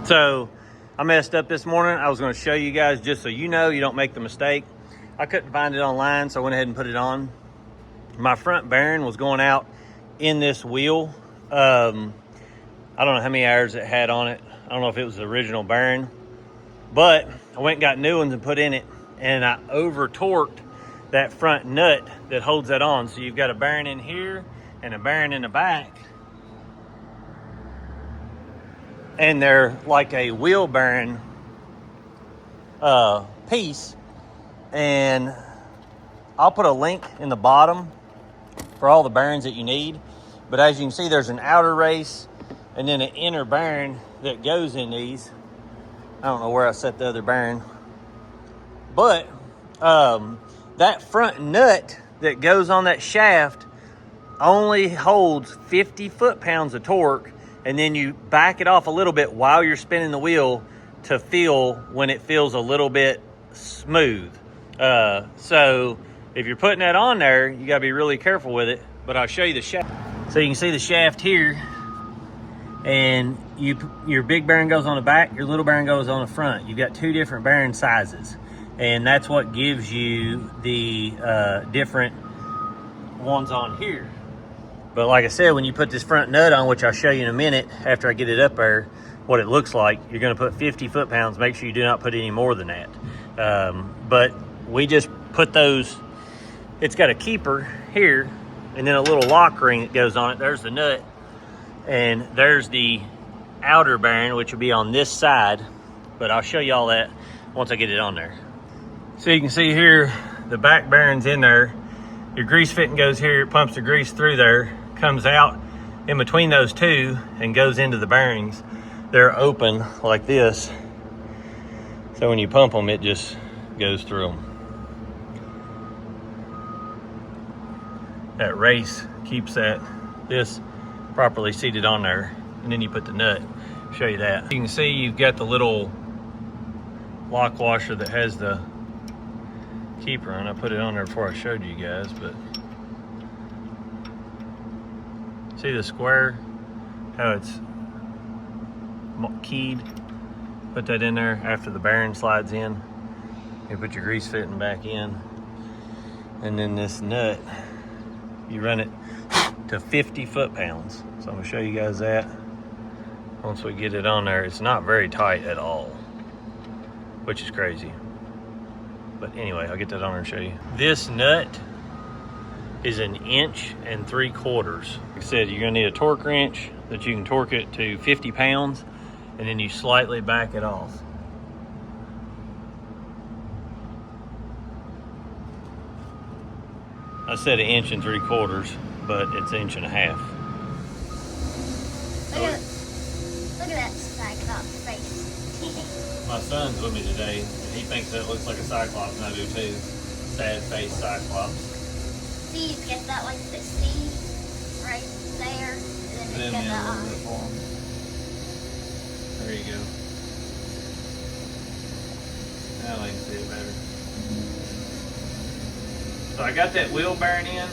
So I messed up this morning. I was going to show you guys just so you know you don't make the mistake. I couldn't find it online, so I went ahead and put it on. My front bearing was going out in this wheel. I don't know how many hours it had on it. I don't know if it was the original bearing, but I went and got new ones and put in it, and I over torqued that front nut that holds that on. So you've got a bearing in here and a bearing in the back, and they're like a wheel bearing piece. And I'll put a link in the bottom for all the bearings that you need. But as you can see, there's an outer race and then an inner bearing that goes in these. I don't know where I set the other bearing, but that front nut that goes on that shaft only holds 50 foot-pounds of torque, and then you back it off a little bit while you're spinning the wheel to feel when it feels a little bit smooth. So if you're putting that on there, you gotta be really careful with it. But I'll show you the shaft. So you can see the shaft here, and your big bearing goes on the back, your little bearing goes on the front. You've got two different bearing sizes, and that's what gives you the different ones on here. But like I said, when you put this front nut on, which I'll show you in a minute after I get it up there, what it looks like, you're gonna put 50 foot-pounds. Make sure you do not put any more than that. But we just put those, it's got a keeper here and then a little lock ring that goes on it. There's the nut, and there's the outer bearing, which will be on this side, but I'll show you all that once I get it on there. So you can see here, the back bearing's in there. Your grease fitting goes here, it pumps the grease through there, comes out in between those two and goes into the bearings. They're open like this, so when you pump them, it just goes through them. That race keeps this properly seated on there, and then you put the nut. I'll show you that. You can see you've got the little lock washer that has the keeper on. I put it on there before I showed you guys, but see the square, how it's keyed? Put that in there after the bearing slides in. You put your grease fitting back in, and then this nut, you run it to 50 foot-pounds. So I'm gonna show you guys that once we get it on there. It's not very tight at all, which is crazy. But anyway, I'll get that on there and show you. This nut is 1 3/4 inches. Like I said, you're gonna need a torque wrench that you can torque it to 50 pounds, and then you slightly back it off. I said 1 3/4 inches, but it's 1.5 inches. Look at that cyclops face. My son's with me today, and he thinks that looks like a cyclops, and I do too. Sad face cyclops. See, you get that like the C right there, and then you get the eye. There you go. Now I can see it better. So I got that wheel bearing in,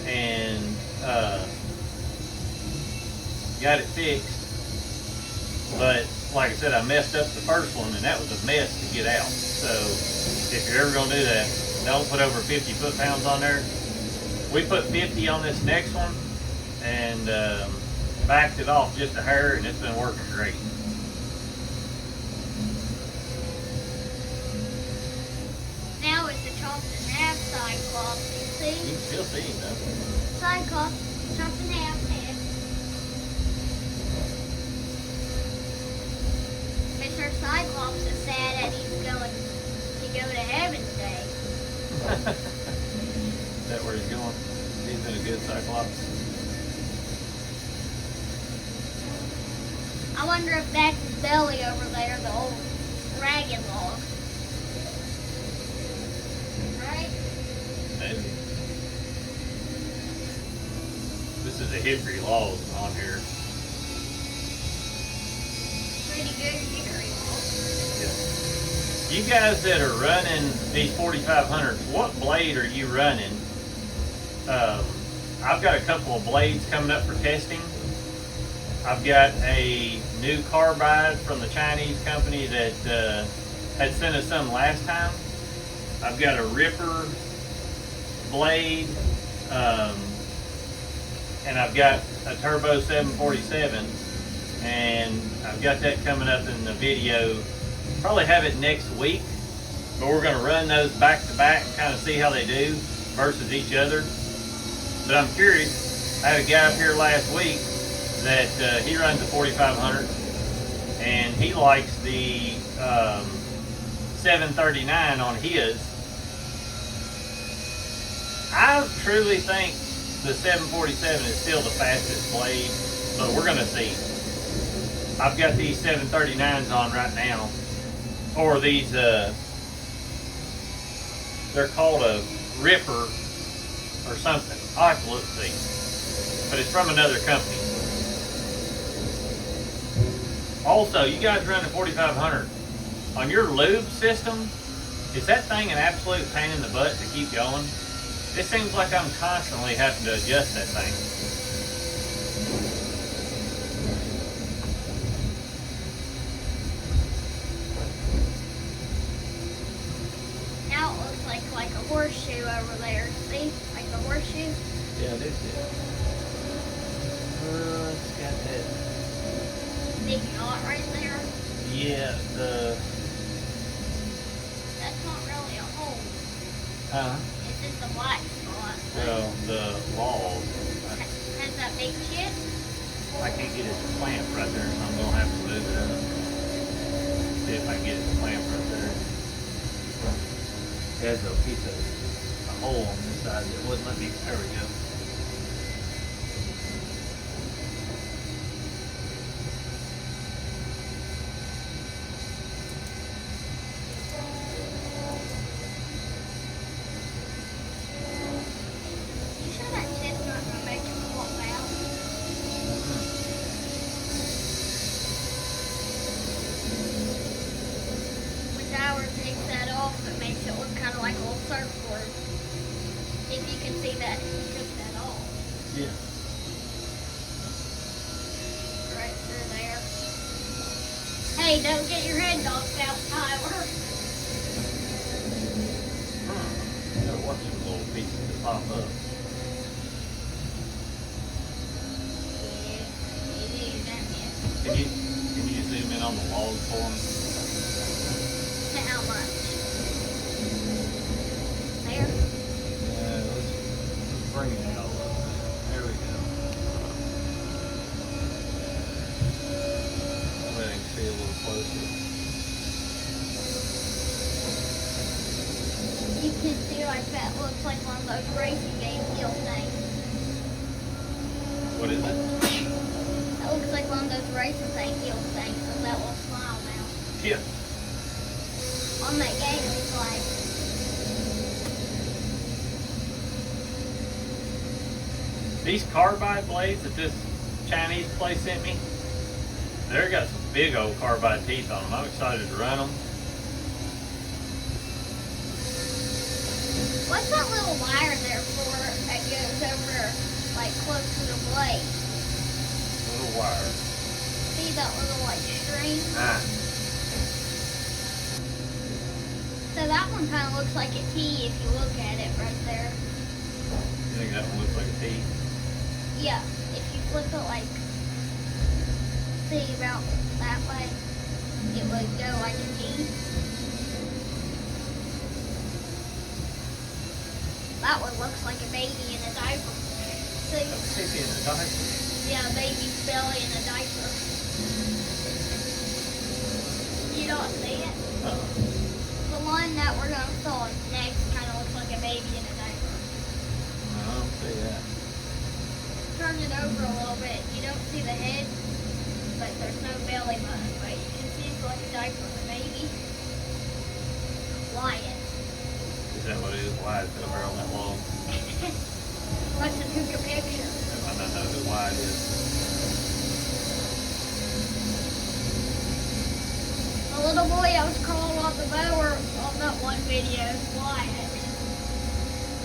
and got it fixed. But like I said, I messed up the first one, and that was a mess to get out. So if you're ever gonna do that, don't put over 50 foot-pounds on there. We put 50 on this next one, and backed it off just a hair, and it's been working great. Now it's the chopped in half cyclops, you see? You can still see him though. Cyclops, chopped in half head. Mr. Cyclops is sad that he's going to go to heaven today. Is that where he's going? He's been a good cyclops. I wonder if that's his belly over there, the old dragon log. Right? Maybe. This is a hickory log on here. Pretty good hickory log. Yeah. You guys that are running these 4500s, what blade are you running? I've got a couple of blades coming up for testing. I've got a new carbide from the Chinese company that had sent us some last time. I've got a ripper blade, and I've got a turbo 747, and I've got that coming up in the video. Probably have it next week, but we're going to run those back to back and kind of see how they do versus each other. But I'm curious. I had a guy up here last week that he runs a 4500, and he likes the 739 on his. I truly think the 747 is still the fastest blade, but we're going to see. I've got these 739s on right now, or these, they're called a ripper or something. I'll have to look and see. But it's from another company. Also, you guys run a 4500. On your lube system, is that thing an absolute pain in the butt to keep going? It seems like I'm constantly having to adjust that thing. Now it looks like a horseshoe over there. See? Like a horseshoe? Yeah, this is. It's got that. Big knot right there. Yeah, That's not really a hole. It's just a black spot. well, the log. Has that big shit? I can't get it to clamp right there, so I'm gonna have to move it up. See if I can get it to clamp right there. It has a piece of a hole on this side that wouldn't let me. There we go. You sure that shit's not gonna make it fall down? When Howard takes that off, it makes it look kind of like a little surfboard. If you can see that, he took that off. Yeah. Right through there. Hey, don't get your head knocked out, Tyler. Gotta watch those little pieces that pop up. Yeah, you do, don't you? Can you zoom in on the log for me? To how much? There? Yeah, let's bring it out a little bit. There we go. Let me see a little closer. You can see like that looks like one of those racing game heel things. What is it? That looks like one of those racing thing heel things with that little smile now. Yeah. On that game it's like These carbide blades that this Chinese place sent me, they've got some big old carbide teeth on them. I'm excited to run them. what's that little wire there for that goes over like close to the blade? Little wire. See that little like string? Ah. So that one kind of looks like a T if you look at it right there. You think that one looks like a T? Yeah, if you flip it like, see about that way, it would go like a T. That one looks like a baby in a diaper. See? Baby in a diaper. Yeah, baby's belly in a diaper. You don't see it? The one that we're going to saw next kind of looks like a baby in a diaper. No, I don't see that. Turn it over a little bit. You don't see the head, but there's no belly button. But you can see it's like a diaper of a baby. Lion. Is that what it is? Why is it over on that log? Must have took a picture. I might not know why it is. The little boy that was crawling on the mower on that one video is Wyatt.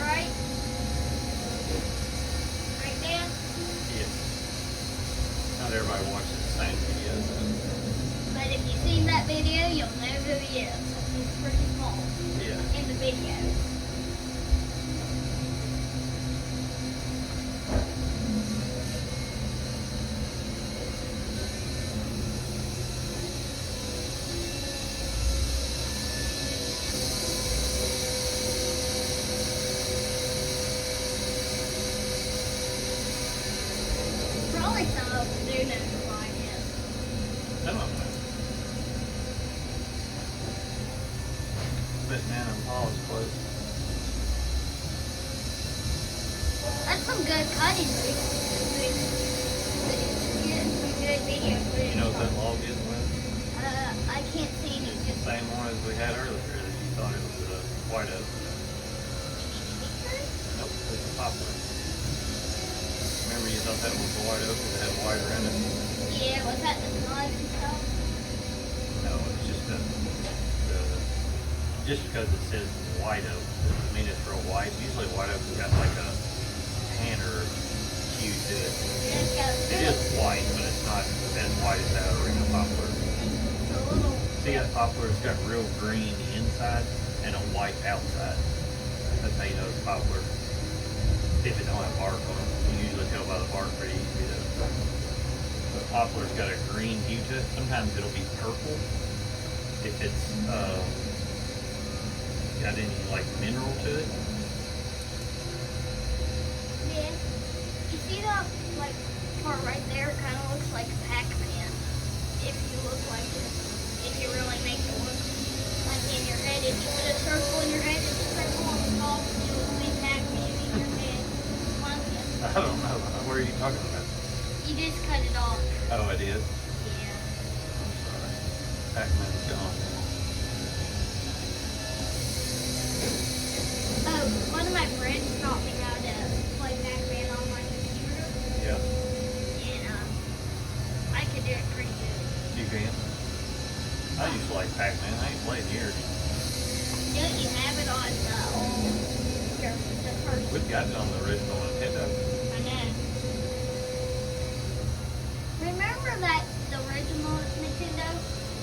Right? Right, Dan? Yeah. I Not everybody watches the same videos. But if you've seen that video, you'll know who he is. He's pretty small Yeah. in the video. Probably some of them do know who I am. Some of them. But man, I'm Paul's close. That's some good cutting. Good video footage. You know what that log is with? I can't see any. It's the same one as we had earlier that you thought it was a white oak. Nope, it's a poplar. Remember you thought that was a white oak because it had wider in it? Yeah, was that the slide and stuff? No, it's just just because it says white oak doesn't mean it's real white. Usually white oak has got like a tanner hue to it. Yeah, it's got It is white, but it's not as white as that original poplar. a little. See that poplar? It's got real green inside and a white outside. That's how you know it's poplar. If it don't have bark on it, you usually tell by the bark pretty easy. The poplar's got a green hue to it. Sometimes it'll be purple if it's got any like mineral to it. Yeah. You see that like part right there? Kind of looks like Pac-Man. If you look like it, if you really make it look like in your head, if you put a circle in your head and a circle on the top, it will be Pac-Man in your head. I don't know. What are you talking about? You just cut it off. Oh, it is? Yeah. I'm sorry. Pac-Man's gone. Oh, one of my friends taught me how to play Pac-Man on my computer, Yeah. and I could do it pretty good. You can? I used to like Pac-Man. I ain't played in years. Don't you have it on the old, the first? We've got it on the original Nintendo. I know. Remember that the original Nintendo?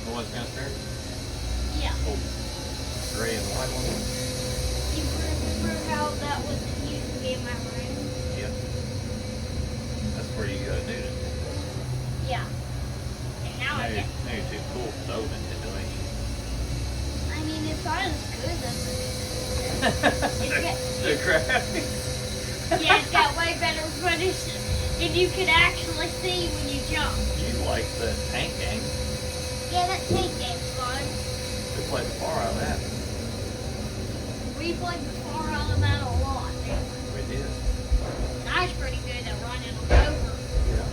The one's downstairs? Yeah. Old gray and white one? You remember how that was used to be in my room? Yep. That's where you gotta do it. Yeah. And now I get. Now you're too cool for the old Nintendo, ain't you? I mean, it's not as good as the The graphics. Yeah, it's got way better footage, and you can actually see when you jump. You like the tank game. Yeah, that tank game's fun. We played the far out of that. We played the far out of that a lot. We did. And I was pretty good at running them over. Yeah.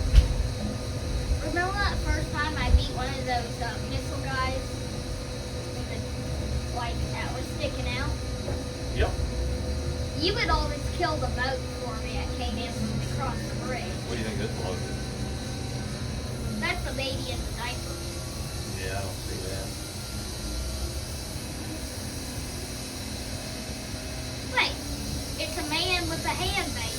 Remember that first time I beat one of those missile guys? With the, like, that was sticking out? Yep. You would always kill the boat for me that came in across the bridge. What do you think this load is? That's the baby in the diaper. Yeah, I don't see that. Wait, it's a man with a handband.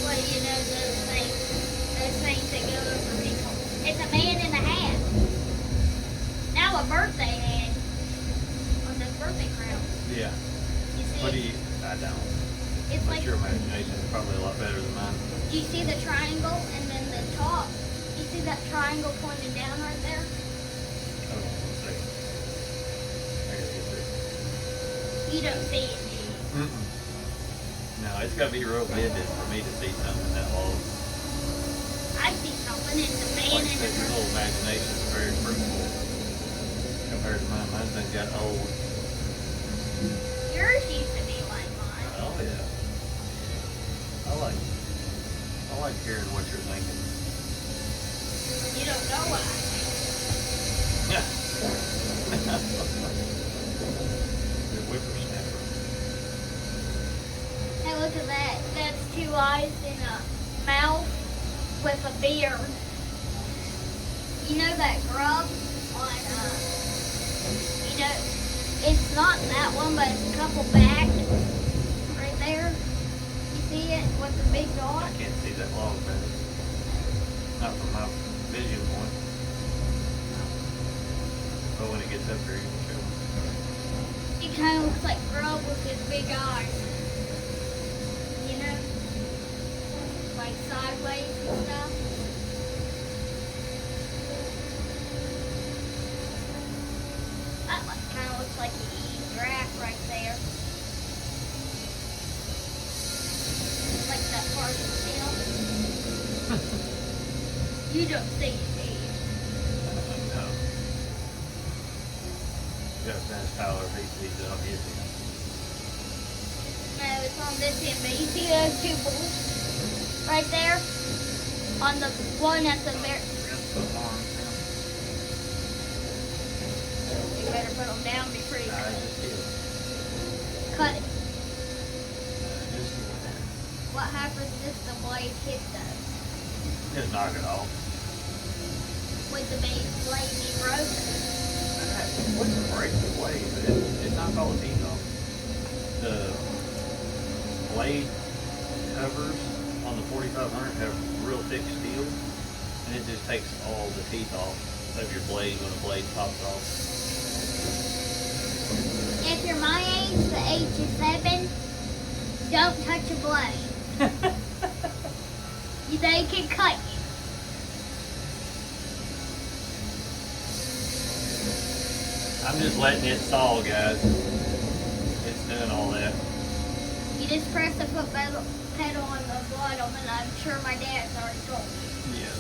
Well, you know those things that go over people. It's a man in a hat. Now a birthday hat on the birthday crown. Yeah. You see? What do you? I don't. It's But like, your imagination is probably a lot better than mine. do you see the triangle and then the top? You see that triangle pointing down right there? Hold on one second. I gotta get this. You don't see it, do you? Mm-mm. No, it's gotta be real vivid for me to see something that long. I see something. It's a man Like I in said, your a little imagination is very fruitful compared to mine. Mine's done got old. Yours used to be like mine. Oh yeah. I like hearing what you're thinking. You don't know what I think. Yeah. The whippersnapper. Hey, look at that. That's two eyes and a mouth with a beard. You know that grub on, you know, it's not that one, but it's a couple back right there. You see it with the big dot? I can't see that long, man. Not from my vision point. But when it gets up there, you can show me. He kind of looks like Grub with his big eyes. You know? Like sideways and stuff. That kind of looks like an eating giraffe right there. Like that part of the tail. You don't see it, do you? No. You gotta finish Tyler VC's up, is he? No, it's on this end, but you see those two bolts right there? On the one at the very... You better put them down before you cut it. Just do it. Cut it. Just do it. What happens if the blade hits those? Just knock it off. Would the blade be broken? It wouldn't break the blade, but it's not all the teeth off. The blade covers on the 4500 have real thick steel, and it just takes all the teeth off of your blade when a blade pops off. If you're my age, the age of 7, don't touch a blade. They can cut you. I'm just letting it saw, guys. It's doing all that. You just press the foot pedal on the bottom, and I'm sure my dad's already told me. Yeah,